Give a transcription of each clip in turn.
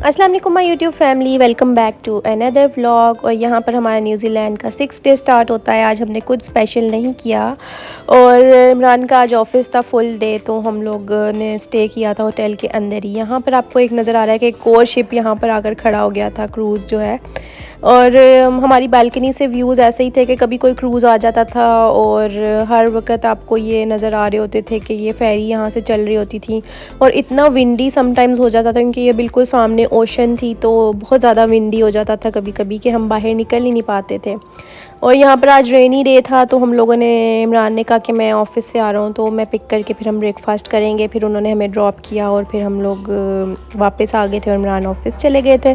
अस्सलाम वालेकुम my YouTube family, welcome back to another vlog. और यहाँ पर हमारा न्यूजीलैंड का 6 डे स्टार्ट होता है। आज हमने कुछ स्पेशल नहीं किया और इमरान का आज ऑफिस था फुल डे, तो हम लोग ने स्टे किया था होटल के अंदर ही। यहाँ पर आपको एक नज़र आ रहा है कि एक और शिप यहाँ पर आकर खड़ा हो गया था, क्रूज़ जो है। और हमारी बालकनी से व्यूज़ ऐसे ही थे कि कभी कोई क्रूज़ आ जाता था और हर वक्त आपको ये नज़र आ रहे होते थे कि ये फेरी यहाँ से चल रही होती थी। और इतना विंडी समटाइम्स हो जाता था क्योंकि ये बिल्कुल सामने ओशन थी, तो बहुत ज़्यादा विंडी हो जाता था कभी कभी कि हम बाहर निकल ही नहीं पाते थे। और यहाँ पर आज रेनी डे था, तो हम लोगों ने, इमरान ने कहा कि मैं ऑफ़िस से आ रहा हूँ तो मैं पिक करके फिर हम ब्रेकफास्ट करेंगे। फिर उन्होंने हमें ड्रॉप किया और फिर हम लोग वापस आ गए थे और इमरान ऑफिस चले गए थे।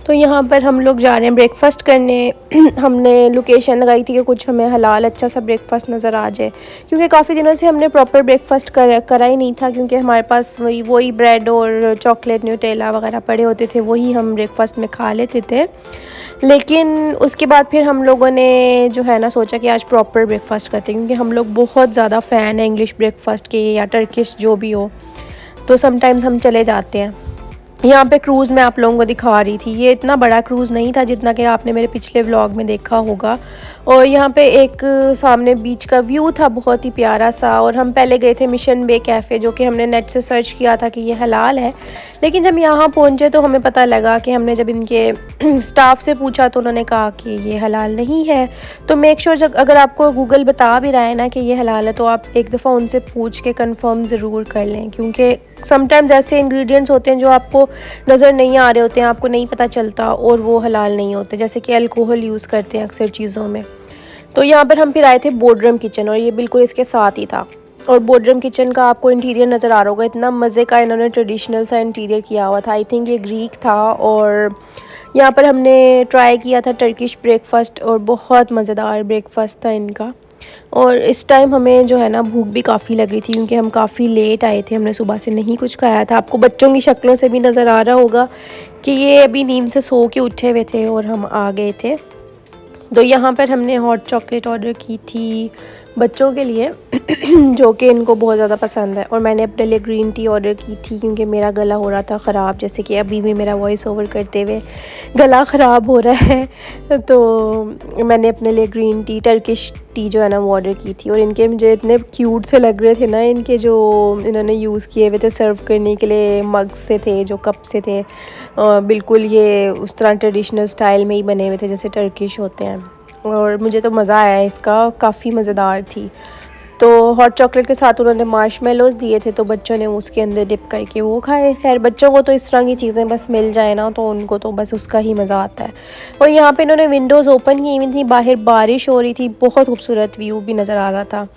तो यहाँ पर हम लोग जा रहे हैं ब्रेकफास्ट करने। हमने लोकेशन लगाई थी कि कुछ हमें हलाल अच्छा सा ब्रेकफास्ट नज़र आ जाए, क्योंकि काफ़ी दिनों से हमने प्रॉपर ब्रेकफास्ट करा ही नहीं था, क्योंकि हमारे पास वही ब्रेड और चॉकलेट न्यूटेला वगैरह पड़े होते थे, वही हम ब्रेकफास्ट में खा लेते थे। लेकिन उसके बाद फिर हम लोगों ने जो है ना सोचा कि आज प्रॉपर ब्रेकफास्ट करते हैं, क्योंकि हम लोग बहुत ज़्यादा फ़ैन है इंग्लिश ब्रेकफास्ट के या टर्किश जो भी हो, तो समटाइम्स हम चले जाते हैं। यहाँ पे क्रूज़ मैं आप लोगों को दिखा रही थी, ये इतना बड़ा क्रूज़ नहीं था जितना कि आपने मेरे पिछले व्लॉग में देखा होगा। और यहाँ पे एक सामने बीच का व्यू था बहुत ही प्यारा सा। और हम पहले गए थे मिशन बे कैफ़े, जो कि हमने नेट से सर्च किया था कि ये हलाल है, लेकिन जब यहाँ पहुँचे तो हमें पता लगा कि हमने जब इनके स्टाफ से पूछा तो उन्होंने कहा कि ये हलाल नहीं है। तो मेक श्योर जब अगर आपको गूगल बता भी रहा है ना कि ये हलाल है, तो आप एक दफ़ा उनसे पूछ के कंफर्म ज़रूर कर लें, क्योंकि समटाइम्स ऐसे इंग्रेडिएंट्स होते हैं जो आपको नज़र नहीं आ रहे होते हैं, आपको नहीं पता चलता और वो हलाल नहीं होते, जैसे कि अल्कोहल यूज़ करते हैं अक्सर चीज़ों में। तो यहाँ पर हम फिर आए थे बोर्डरम किचन, और ये बिल्कुल इसके साथ ही था। और बोर्डरम किचन का आपको इंटीरियर नज़र आ रहा होगा, इतना मज़े का इन्होंने ट्रेडिशनल सा इंटीरियर किया हुआ था। आई थिंक ये ग्रीक था। और यहाँ पर हमने ट्राई किया था टर्किश ब्रेकफास्ट, और बहुत मज़ेदार ब्रेकफास्ट था इनका। और इस टाइम हमें जो है ना भूख भी काफ़ी लग रही थी, क्योंकि हम काफ़ी लेट आए थे, हमने सुबह से नहीं कुछ खाया था। आपको बच्चों की शक्लों से भी नज़र आ रहा होगा कि ये अभी नींद से सो के उठे हुए थे और हम आ गए थे। तो यहाँ पर हमने हॉट चॉकलेट ऑर्डर की थी बच्चों के लिए जो कि इनको बहुत ज़्यादा पसंद है। और मैंने अपने लिए ग्रीन टी ऑर्डर की थी, क्योंकि मेरा गला हो रहा था ख़राब, जैसे कि अभी भी मेरा वॉइस ओवर करते हुए गला ख़राब हो रहा है। तो मैंने अपने लिए ग्रीन टी, टर्किश टी जो है ना वो ऑर्डर की थी। और इनके मुझे इतने क्यूट से लग रहे थे ना, इनके जो इन्होंने यूज़ किए हुए थे सर्व करने के लिए मग से थे, जो कप से थे, बिल्कुल ये उस तरह ट्रेडिशनल स्टाइल में ही बने हुए थे जैसे टर्किश होते हैं। और मुझे तो मज़ा आया इसका, काफ़ी मज़ेदार थी। तो हॉट चॉकलेट के साथ उन्होंने मार्शमेलोज़ दिए थे, तो बच्चों ने उसके अंदर डिप करके वो खाए। खैर बच्चों को तो इस तरह की चीज़ें बस मिल जाए ना, तो उनको तो बस उसका ही मज़ा आता है। और यहाँ पे इन्होंने विंडोज़ ओपन की हुई थी, बाहर बारिश हो रही थी, बहुत खूबसूरत व्यू भी नज़र आ रहा था।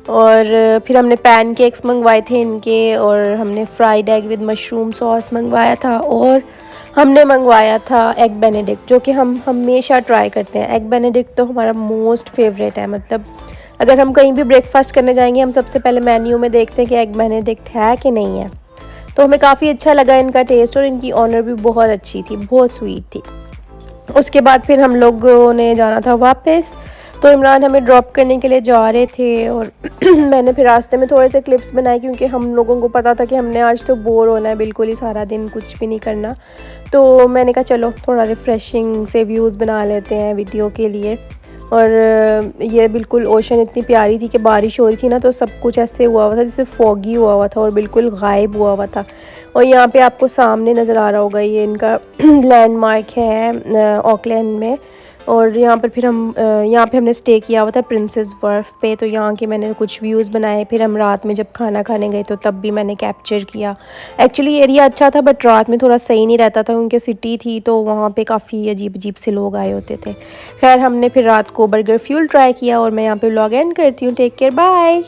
और फिर हमने पैन केक्स मंगवाए थे इनके, और हमने fried egg with mushroom sauce मंगवाया था, और हमने मंगवाया था एग बेनेडिक्ट, जो कि हम हमेशा ट्राई करते हैं। एग बेनेडिक्ट तो हमारा मोस्ट फेवरेट है, मतलब अगर हम कहीं भी ब्रेकफास्ट करने जाएंगे हम सबसे पहले मेन्यू में देखते हैं कि एग बेनेडिक्ट है कि नहीं है। तो हमें काफ़ी अच्छा लगा इनका टेस्ट, और इनकी ऑनर भी बहुत अच्छी थी, बहुत स्वीट थी। उसके बाद फिर हम लोगों ने जाना था वापस, तो इमरान हमें ड्रॉप करने के लिए जा रहे थे। और मैंने फिर रास्ते में थोड़े से क्लिप्स बनाए, क्योंकि हम लोगों को पता था कि हमने आज तो बोर होना है बिल्कुल ही, सारा दिन कुछ भी नहीं करना। तो मैंने कहा चलो थोड़ा रिफ़्रेशिंग से व्यूज़ बना लेते हैं वीडियो के लिए। और ये बिल्कुल ओशन इतनी प्यारी थी कि बारिश हो रही थी ना, तो सब कुछ ऐसे हुआ हुआ था जैसे फॉगी हुआ हुआ था और बिल्कुल गायब हुआ हुआ था। और यहाँ पे आपको सामने नज़र आ रहा होगा ये इनका लैंडमार्क है ऑकलैंड में। और यहाँ पर फिर हम यहाँ पे हमने स्टे किया हुआ था प्रिंसेस वर्फ पे, तो यहाँ के मैंने कुछ व्यूज़ बनाए। फिर हम रात में जब खाना खाने गए तो तब भी मैंने कैप्चर किया। एक्चुअली एरिया अच्छा था, बट रात में थोड़ा सही नहीं रहता था, क्योंकि सिटी थी तो वहाँ पे काफ़ी अजीब अजीब से लोग आए होते थे। खैर हमने फिर रात को बर्गर फ्यूल ट्राई किया, और मैं यहाँ पे व्लॉग एंड करती हूँ। Take care, bye.